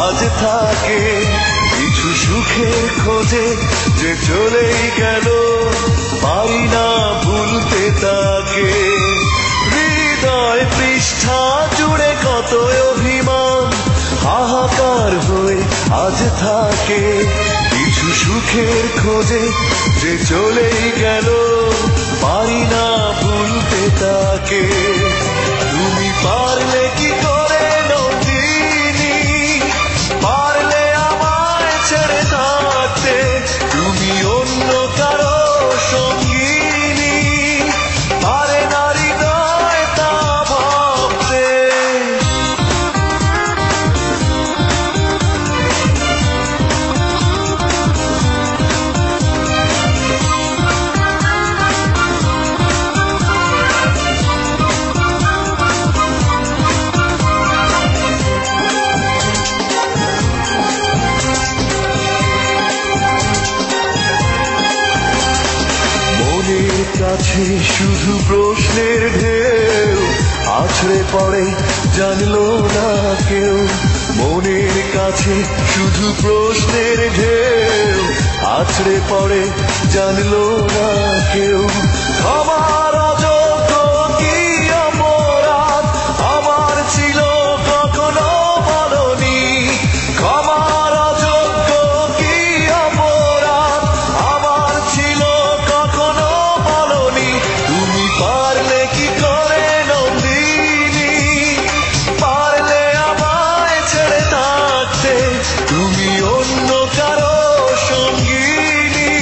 আজ থাকে কিছু সুখের খোঁজে যে চলেই গেল পারি না ভুলতে তাকে হৃদয় পৃষ্ঠা জুড়ে কত অভিমান হাহাকার হয়ে আজ থাকে কিছু সুখের খোঁজে যে চলেই গেল পারি না ভুলতে তাকে তুমি পারলে কি করে নন্দিনী পারলে আমায় ছেড়ে থাকতে তুমি অন্য কারো সঙ্গিনী পারে না হৃদয় তা ভাবতে কাছে শুধু প্রশ্নের ঢেউ আছড়ে পড়ে জানলো না কেউ মনের কাছে শুধু প্রশ্নের ঢেউ আছড়ে পড়ে জানলো না কেউ আমার অযোগ্য কি অপরাধ আমার ছিল কখনো বলনি ক্ষমার অযোগ্য কি অপরাধ আমার ছিল কখনো তুমি পারলে কি করে নন্দিনী পারলে আমায় ছেড়ে থাকতে তুমি অন্য কারো সঙ্গিনী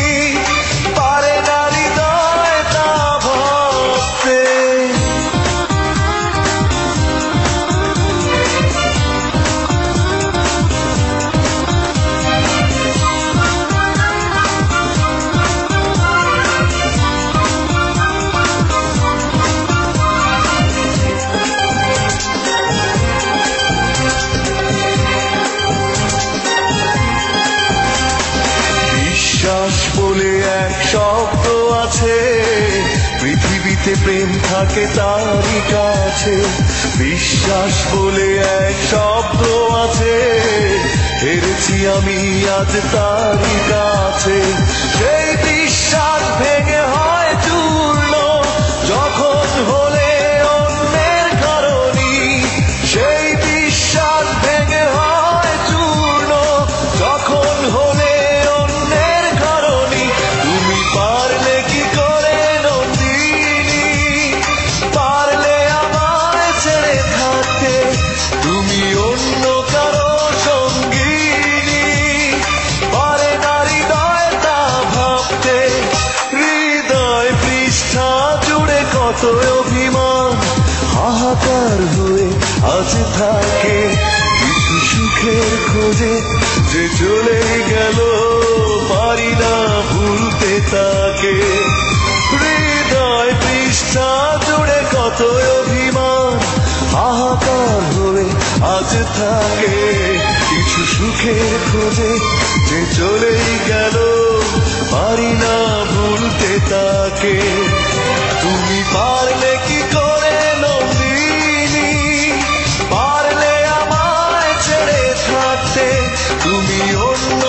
পারে না হৃদয় তা ভাবতে বিশ্বাস বলে এক শব্দ আছে পৃথিবীতে প্রেম থাকে তারই কাছে বিশ্বাস বলে এক শব্দ আছে হেরেছি আমি আজ তারই কাছে সেই বিশ্বাস ভেঙে হয় চূর্ণ যখন হলে অন্যের কারণী সেই বিশ্বাস ভেঙে হয় চূর্ণ যখন হলে পারলে কি করে নন্দিনী পারলে আমায় ছেড়ে থাকতে তুমি অন্য কারো সঙ্গিনী পারে না হৃদয় তা ভাবতে হৃদয় পৃষ্ঠা জুড়ে কত অভিমান হাহাকার হয়ে আজ থাকে কিছু সুখের খোঁজে যে চলে গেল পারি না ভুলতে তাকে হৃদয় পৃষ্ঠা জুড়ে কত অভিমান হাহাকার হয়ে আজ থাকে কিছু সুখের খোঁজে যে চলেই গেল পারি না ভুলতে তাকে তুমি পারলে কি করে নন্দিনী পারলে আমায় ছেড়ে থাকতে তুমি অন্য